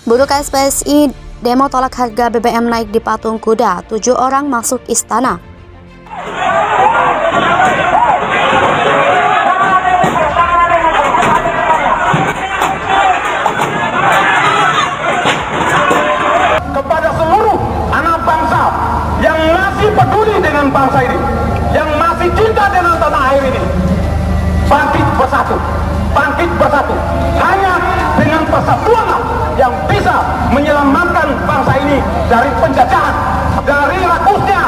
Buruh KSPSI demo tolak harga BBM naik di Patung Kuda, 7 orang masuk istana. Kepada seluruh anak bangsa yang masih peduli dengan bangsa ini, yang masih cinta dengan tanah air ini, bangkit bersatu. Hanya dengan persatuan yang bisa menyelamatkan bangsa ini dari penjajahan, dari rakusnya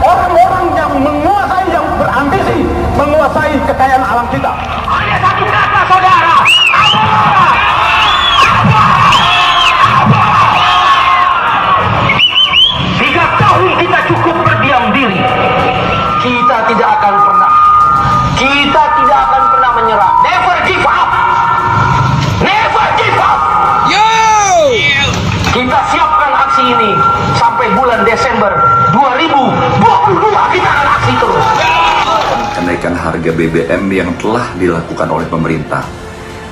orang-orang yang menguasai, yang berambisi menguasai kekayaan alam kita. Hanya satu kata, saudara. Jika tahun kita cukup berdiam diri, kita tidak akan pernah menyerah. Never give up. Kita siapkan aksi ini sampai bulan Desember 2022, kita akan aksi terus. Kenaikan harga BBM yang telah dilakukan oleh pemerintah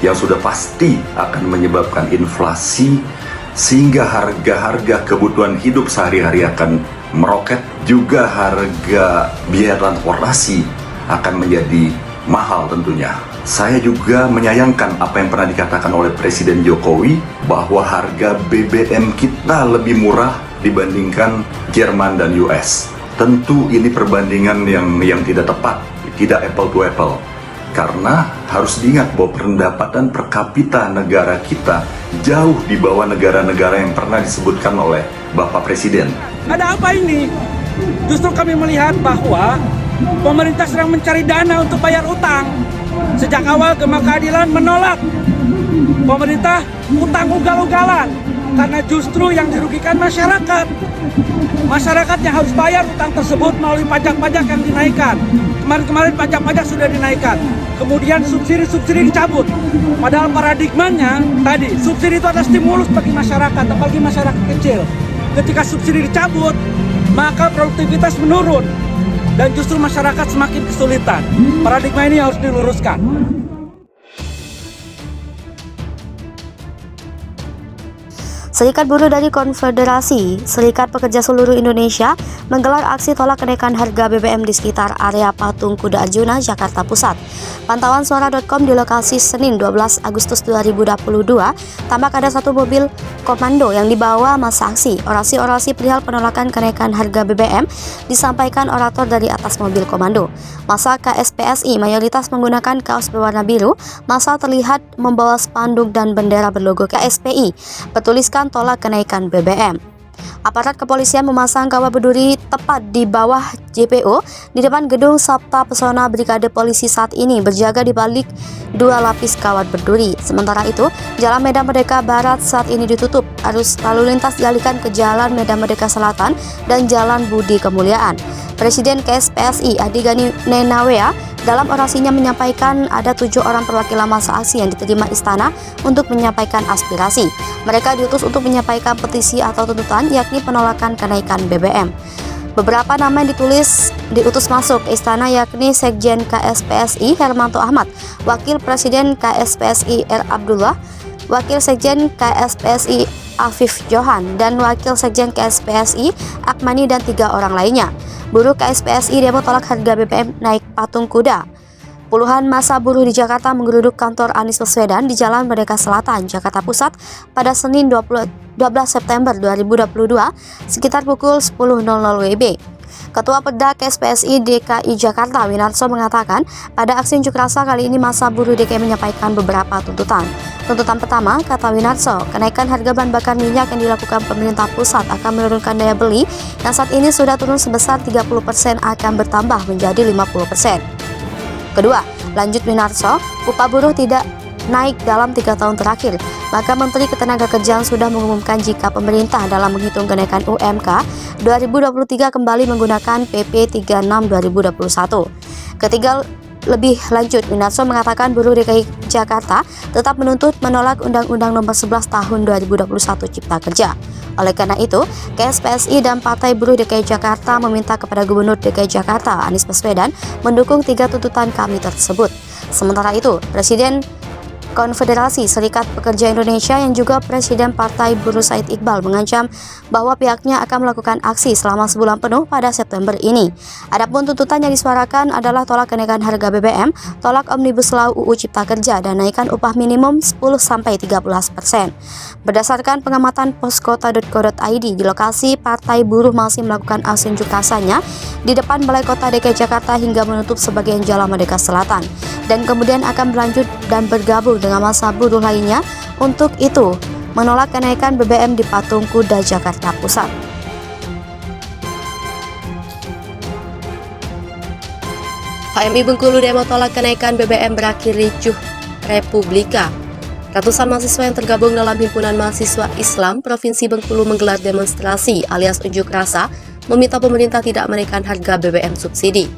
yang sudah pasti akan menyebabkan inflasi, sehingga harga-harga kebutuhan hidup sehari-hari akan meroket. Juga harga biaya transportasi akan menjadi mahal tentunya. Saya juga menyayangkan apa yang pernah dikatakan oleh Presiden Jokowi bahwa harga BBM kita lebih murah dibandingkan Jerman dan US. Tentu ini perbandingan yang tidak tepat, tidak apple to apple. Karena harus diingat bahwa pendapatan per kapita negara kita jauh di bawah negara-negara yang pernah disebutkan oleh Bapak Presiden. Ada apa ini? Justru kami melihat bahwa pemerintah sedang mencari dana untuk bayar utang. Sejak awal Gema Keadilan menolak pemerintah utang ugal-ugalan, karena justru yang dirugikan masyarakat. Masyarakat yang harus bayar utang tersebut melalui pajak-pajak yang dinaikkan. Kemarin pajak-pajak sudah dinaikkan. Kemudian subsidi dicabut. Padahal paradigmanya tadi, subsidi itu adalah stimulus bagi masyarakat, apalagi masyarakat kecil. Ketika subsidi dicabut, maka produktivitas menurun. Dan justru masyarakat semakin kesulitan. Paradigma ini harus diluruskan. Serikat Buruh dari Konfederasi Serikat Pekerja Seluruh Indonesia menggelar aksi tolak kenaikan harga BBM di sekitar area Patung Kuda Arjuna, Jakarta Pusat. Pantauan suara.com di lokasi Senin 12 Agustus 2022, tampak ada satu mobil komando yang dibawa masa aksi. Orasi-orasi perihal penolakan kenaikan harga BBM disampaikan orator dari atas mobil komando. Masa KSPSI mayoritas menggunakan kaos berwarna biru. Masa terlihat membawa spanduk dan bendera berlogo KSPI bertuliskan tolak kenaikan BBM. Aparat kepolisian memasang kawat berduri tepat di bawah JPO di depan gedung Sabta Pesona. Brigade Polisi saat ini berjaga di balik 2 lapis kawat berduri. Sementara itu, Jalan Medan Merdeka Barat saat ini ditutup. Arus lalu lintas dialihkan ke Jalan Medan Merdeka Selatan dan Jalan Budi Kemuliaan. Presiden KSPSI Adi Gani Nenawea dalam orasinya menyampaikan ada 7 orang perwakilan massa aksi yang diterima istana untuk menyampaikan aspirasi. Mereka diutus untuk menyampaikan petisi atau tuntutan, yakni penolakan kenaikan BBM. Beberapa nama yang diutus masuk ke istana yakni Sekjen KSPSI Hermanto Ahmad, Wakil Presiden KSPSI R. Abdullah, Wakil Sekjen KSPSI Afif Johan, dan Wakil Sekjen KSPSI Akmani, dan 3 orang lainnya. Buruh KSPSI demo tolak harga BBM naik Patung Kuda. Puluhan massa buruh di Jakarta menggeruduk kantor Anies Baswedan di Jalan Merdeka Selatan, Jakarta Pusat pada Senin 12 September 2022 sekitar pukul 10.00 WIB. Ketua Perda KSPSI DKI Jakarta Winarso mengatakan pada aksi unjuk rasa kali ini massa buruh DKI menyampaikan beberapa tuntutan. Tuntutan pertama, kata Winarso, kenaikan harga bahan bakar minyak yang dilakukan pemerintah pusat akan menurunkan daya beli yang saat ini sudah turun sebesar 30% akan bertambah menjadi 50%. Kedua, lanjut Winarso, upah buruh tidak naik dalam 3 tahun terakhir. Maka Menteri Ketenagakerjaan sudah mengumumkan jika pemerintah dalam menghitung kenaikan UMK 2023 kembali menggunakan PP 36 2021. Ketiga, lebih lanjut, Winarso mengatakan buruh DKI Jakarta tetap menolak Undang-Undang Nomor 11 Tahun 2021 Cipta Kerja. Oleh karena itu, KSPSI dan Partai Buruh DKI Jakarta meminta kepada Gubernur DKI Jakarta Anies Baswedan mendukung 3 tuntutan kami tersebut. Sementara itu, Presiden Konfederasi Serikat Pekerja Indonesia yang juga Presiden Partai Buruh Said Iqbal mengancam bahwa pihaknya akan melakukan aksi selama sebulan penuh pada September ini. Adapun tuntutan yang disuarakan adalah tolak kenaikan harga BBM, tolak Omnibus Law UU Cipta Kerja, dan naikkan upah minimum 10-13%. Berdasarkan pengamatan poskota.co.id, di lokasi Partai Buruh masih melakukan aksi unjuk rasanya di depan Balai Kota DKI Jakarta hingga menutup sebagian jalan Merdeka Selatan, dan kemudian akan berlanjut dan bergabung dengan massa buruh lainnya untuk itu menolak kenaikan BBM di Patung Kuda Jakarta Pusat. HMI Bengkulu demo tolak kenaikan BBM berakhir ricuh Republika. Ratusan mahasiswa yang tergabung dalam Himpunan Mahasiswa Islam Provinsi Bengkulu menggelar demonstrasi alias unjuk rasa meminta pemerintah tidak menaikkan harga BBM subsidi.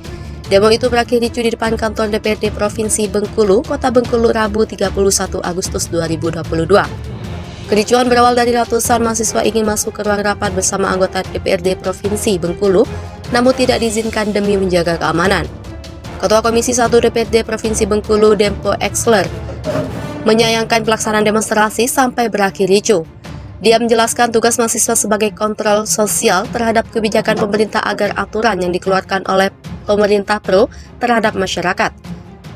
Demo itu berakhir ricuh di depan kantor DPRD Provinsi Bengkulu, Kota Bengkulu, Rabu 31 Agustus 2022. Kericuhan berawal dari ratusan mahasiswa ingin masuk ke ruang rapat bersama anggota DPRD Provinsi Bengkulu, namun tidak diizinkan demi menjaga keamanan. Ketua Komisi 1 DPRD Provinsi Bengkulu, Dempo Exler, menyayangkan pelaksanaan demonstrasi sampai berakhir ricuh. Dia menjelaskan tugas mahasiswa sebagai kontrol sosial terhadap kebijakan pemerintah agar aturan yang dikeluarkan oleh pemerintah pro terhadap masyarakat.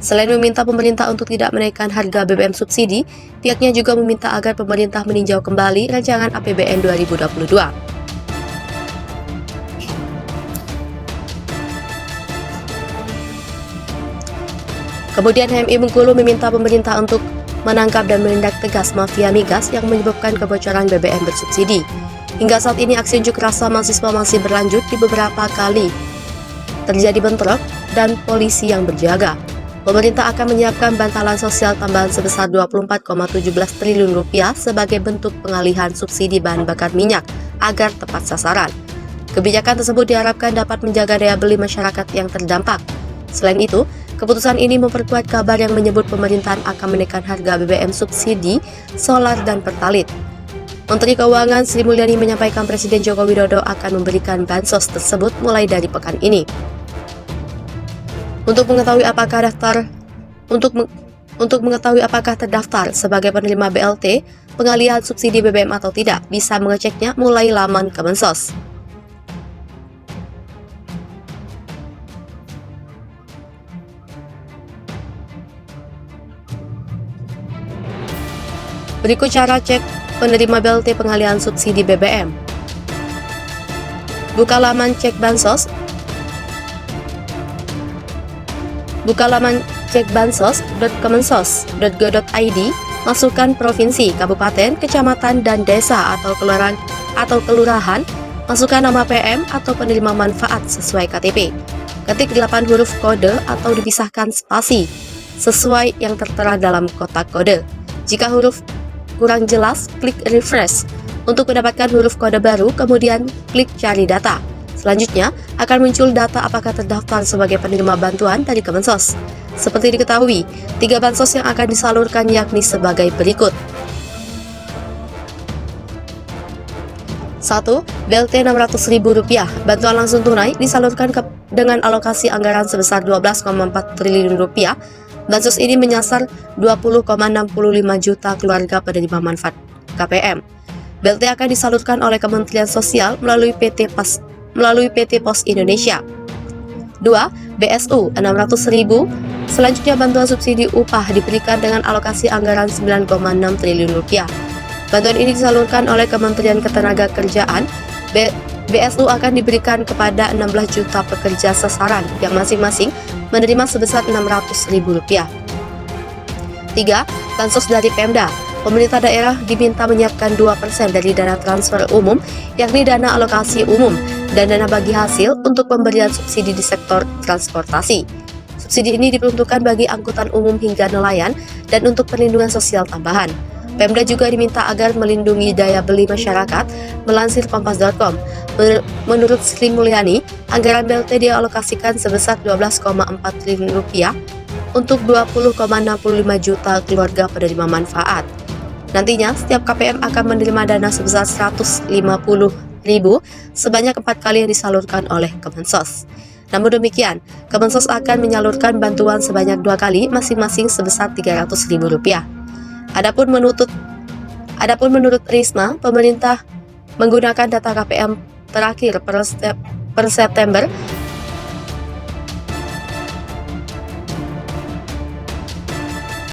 Selain meminta pemerintah untuk tidak menaikkan harga BBM subsidi, pihaknya juga meminta agar pemerintah meninjau kembali rancangan APBN 2022. Kemudian HMI Bengkulu meminta pemerintah untuk menangkap dan menindak tegas mafia migas yang menyebabkan kebocoran BBM bersubsidi. Hingga saat ini aksi unjuk rasa mahasiswa masih berlanjut di beberapa kali terjadi bentrok dan polisi yang berjaga. Pemerintah akan menyiapkan bantalan sosial tambahan sebesar 24,17 triliun rupiah sebagai bentuk pengalihan subsidi bahan bakar minyak agar tepat sasaran. Kebijakan tersebut diharapkan dapat menjaga daya beli masyarakat yang terdampak. Selain itu, keputusan ini memperkuat kabar yang menyebut pemerintahan akan menaikkan harga BBM subsidi, solar, dan pertalit. Menteri Keuangan Sri Mulyani menyampaikan Presiden Joko Widodo akan memberikan bansos tersebut mulai dari pekan ini. Untuk mengetahui apakah terdaftar sebagai penerima BLT, pengalihan subsidi BBM atau tidak, bisa mengeceknya mulai laman Kemensos. Berikut cara cek penerima BLT pengalihan subsidi BBM. Buka laman cek bansos. Buka laman cek bansos.kemensos.go.id, masukkan provinsi, kabupaten, kecamatan, dan desa atau kelurahan, masukkan nama PM atau penerima manfaat sesuai KTP. Ketik 8 huruf kode atau dipisahkan spasi sesuai yang tertera dalam kotak kode. Jika huruf kurang jelas, klik refresh. Untuk mendapatkan huruf kode baru, kemudian klik cari data. Selanjutnya, akan muncul data apakah terdaftar sebagai penerima bantuan dari Kemensos. Seperti diketahui, 3 bansos yang akan disalurkan yakni sebagai berikut. 1. BLT Rp600.000, bantuan langsung tunai disalurkan dengan alokasi anggaran sebesar Rp12,4 triliun. Bansos ini menyasar 20,65 juta keluarga penerima manfaat KPM. BLT akan disalurkan oleh Kementerian Sosial melalui PT Pos Indonesia. 2. BSU Rp600.000. Selanjutnya bantuan subsidi upah diberikan dengan alokasi anggaran Rp9,6 triliun. Bantuan ini disalurkan oleh Kementerian Ketenagakerjaan. BSU akan diberikan kepada 16 juta pekerja sasaran yang masing-masing menerima sebesar Rp600.000. 3. Bansos dari Pemda. Pemerintah daerah diminta menyiapkan 2% dari dana transfer umum, yakni dana alokasi umum dan dana bagi hasil untuk pemberian subsidi di sektor transportasi. Subsidi ini diperuntukkan bagi angkutan umum hingga nelayan dan untuk perlindungan sosial tambahan. Pemda juga diminta agar melindungi daya beli masyarakat. Melansir kompas.com, menurut Sri Mulyani, anggaran BLT dialokasikan sebesar Rp12,4 triliun untuk 20,65 juta keluarga penerima manfaat. Nantinya, setiap KPM akan menerima dana sebesar Rp150.000 sebanyak 4 kali yang disalurkan oleh Kemensos. Namun demikian, Kemensos akan menyalurkan bantuan sebanyak 2 kali masing-masing sebesar Rp300.000. Adapun menurut Risma, pemerintah menggunakan data KPM terakhir per September